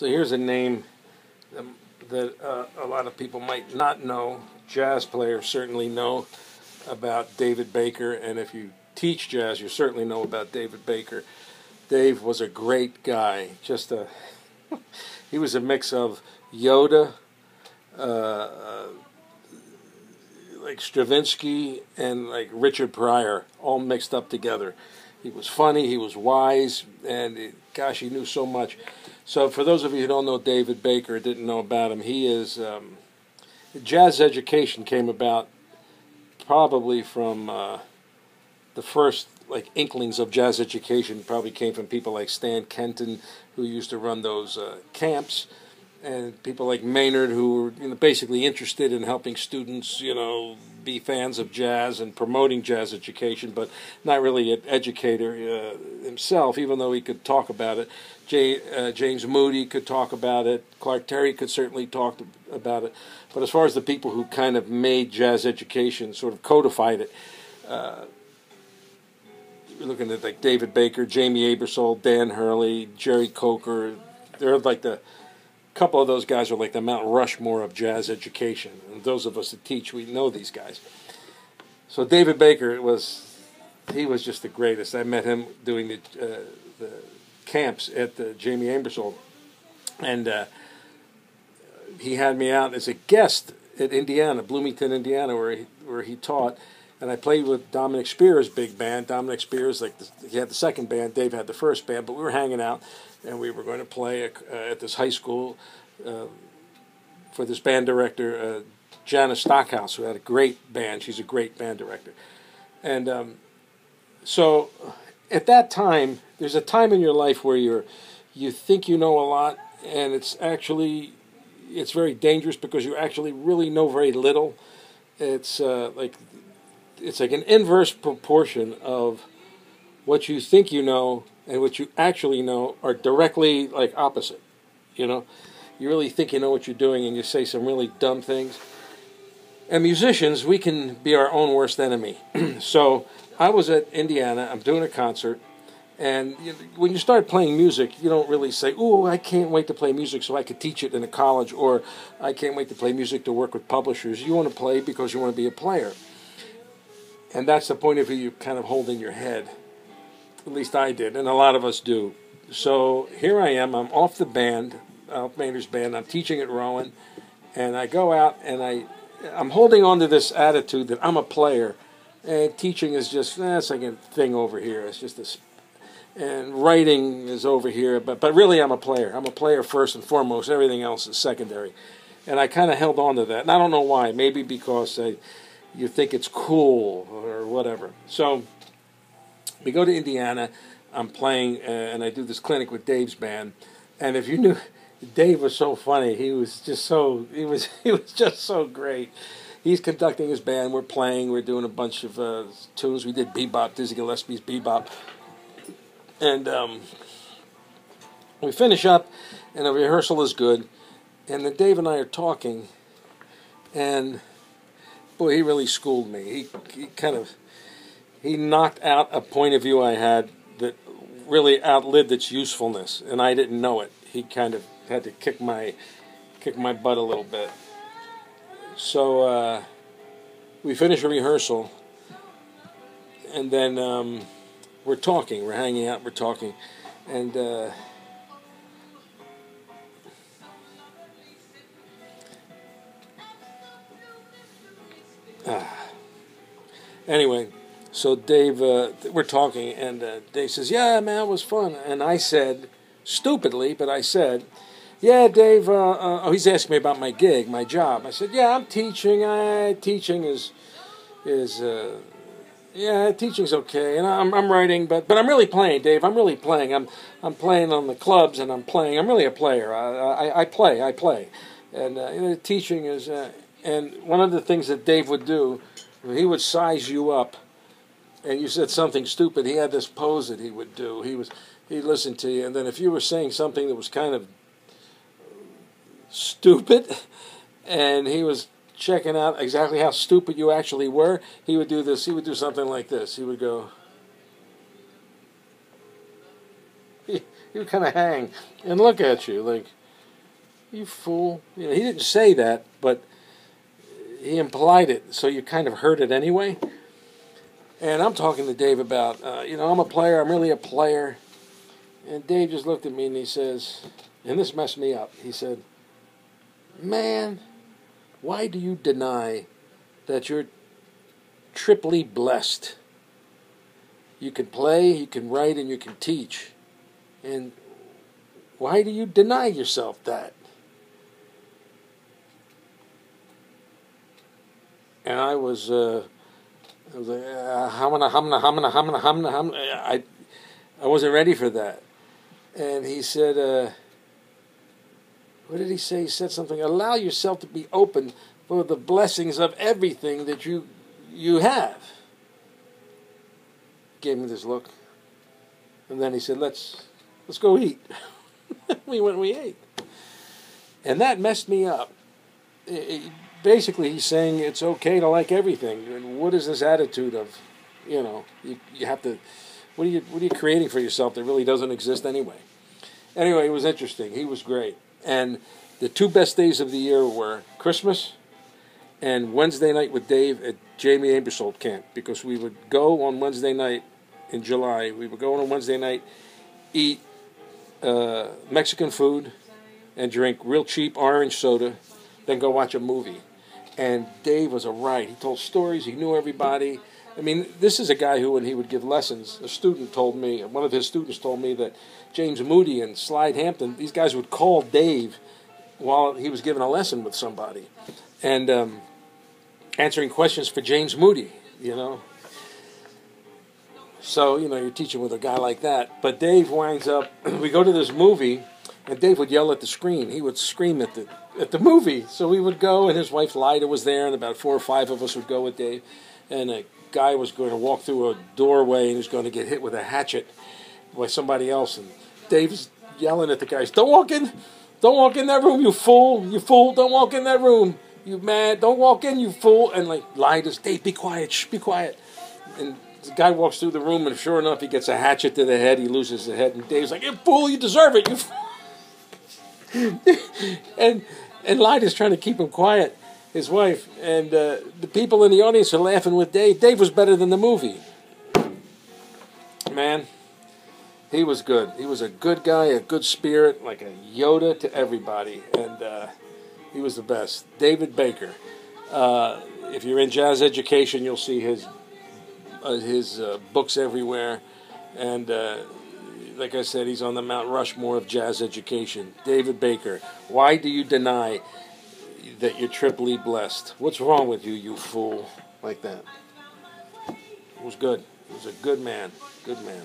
So here's a name that a lot of people might not know. Jazz players certainly know about David Baker, and if you teach jazz, you certainly know about David Baker. Dave was a great guy. He was a mix of Yoda, like Stravinsky, and like Richard Pryor, all mixed up together. He was funny, he was wise, and gosh, he knew so much. So for those of you who don't know David Baker, didn't know about him, he is, jazz education came about probably from the first inklings of jazz education probably came from people like Stan Kenton, who used to run those camps, and people like Maynard, who were basically interested in helping students, be fans of jazz and promoting jazz education, but not really an educator himself, even though he could talk about it. James Moody could talk about it. Clark Terry could certainly talk about it. But as far as the people who kind of made jazz education, sort of codified it, we're looking at like David Baker, Jamie Aebersold, Dan Hurley, Jerry Coker. They're like the couple of those guys are like the Mount Rushmore of jazz education. And those of us that teach, we know these guys. So David Baker he was just the greatest. I met him doing the camps at the Jamie Aebersold, and he had me out as a guest at Indiana, Bloomington, Indiana, where he taught. And I played with Dominic Spears' big band. Dominic Spears, he had the second band, Dave had the first band, but we were hanging out, and we were going to play at this high school for this band director, Janice Stockhouse, who had a great band. She's a great band director. And so at that time, there's a time in your life where you think you know a lot, and it's very dangerous because you actually really know very little. It's like an inverse proportion of what you think you know and what you actually know are directly opposite. You really think you know what you're doing, and you say some really dumb things. And musicians, we can be our own worst enemy. So I was at Indiana. I'm doing a concert. And when you start playing music, you don't really say, "Ooh, I can't wait to play music so I could teach it in a college," or "I can't wait to play music to work with publishers." You want to play because you want to be a player. And that's the point of view you kind of hold in your head. At least I did, and a lot of us do. So here I am. I'm off the band, off Maynard's band. I'm teaching at Rowan. And I go out, and I'm holding on to this attitude that I'm a player. And teaching is just, it's like a thing over here. It's just this. And writing is over here. But really I'm a player. I'm a player first and foremost. Everything else is secondary. And I kind of held on to that. And I don't know why. Maybe because you think it's cool or whatever. So we go to Indiana. I'm playing, and I do this clinic with Dave's band. And if you knew, Dave was so funny. He was just so great. He's conducting his band. We're playing. We're doing a bunch of tunes. We did bebop, Dizzy Gillespie's bebop. And we finish up, and the rehearsal is good. And then Dave and I are talking, and boy, he really schooled me. He knocked out a point of view I had that really outlived its usefulness, and I didn't know it. He kind of had to kick my butt a little bit. So we finish a rehearsal, and then we're talking. We're hanging out. We're talking, and anyway, so Dave, we're talking, and Dave says, "Yeah, man, it was fun." And I said, stupidly, but I said, "Yeah, Dave." He's asking me about my gig, my job. I said, "Yeah, I'm teaching. Teaching teaching's okay, and I'm writing, but I'm really playing, Dave. I'm really playing. I'm playing on the clubs, and I'm playing. I'm really a player. I play, and teaching is." And one of the things that Dave would do, he would size you up, and you said something stupid. He had this pose that he would do. He'd listen to you, and then if you were saying something that was kind of stupid, and he was checking out exactly how stupid you actually were, he would do this. He would do something like this. He would go. He would kind of hang and look at you like, You fool. You know, he didn't say that, but he implied it, so you kind of heard it anyway. And I'm talking to Dave about, I'm a player, I'm really a player. And Dave just looked at me and he says, and this messed me up, he said, man, why do you deny that you're triply blessed? You can play, you can write, and you can teach. And why do you deny yourself that? And I was like, I wasn't ready for that. And he said, what did he say? He said something, allow yourself to be open for the blessings of everything that you have. Gave me this look. And then he said, let's go eat. We went and we ate. And that messed me up. Basically, he's saying it's okay to like everything. And what is this attitude of, you have to, what are you creating for yourself that really doesn't exist anyway? Anyway, it was interesting. He was great. And the two best days of the year were Christmas and Wednesday night with Dave at Jamie Aebersold camp, because we would go on Wednesday night in July. We would go on Wednesday night, eat Mexican food and drink real cheap orange soda, then go watch a movie. And Dave was a riot. He told stories. He knew everybody. I mean, this is a guy who, when he would give lessons, one of his students told me that James Moody and Slide Hampton, these guys would call Dave while he was giving a lesson with somebody and answering questions for James Moody, So, you're teaching with a guy like that. But Dave winds up, we go to this movie, and Dave would yell at the screen. He would scream at the movie. So we would go, and his wife Lyda was there, and about 4 or 5 of us would go with Dave. And a guy was going to walk through a doorway, and he was going to get hit with a hatchet by somebody else. And Dave's yelling at the guys, don't walk in that room, you fool, don't walk in that room, you mad, don't walk in, you fool. And Lyda's, Dave, be quiet, shh, be quiet. And the guy walks through the room, and sure enough, he gets a hatchet to the head. He loses the head, and Dave's like, you fool, you deserve it, you fool. and Lyda's trying to keep him quiet, his wife, and the people in the audience are laughing with Dave. Dave was better than the movie. Man, he was good. He was a good guy, a good spirit, like a Yoda to everybody, and he was the best. David Baker. If you're in jazz education, you'll see his books everywhere, and like I said, he's on the Mount Rushmore of jazz education. David Baker. Why do you deny that you're triply blessed? What's wrong with you, you fool? Like that. It was good. He was a good man. Good man.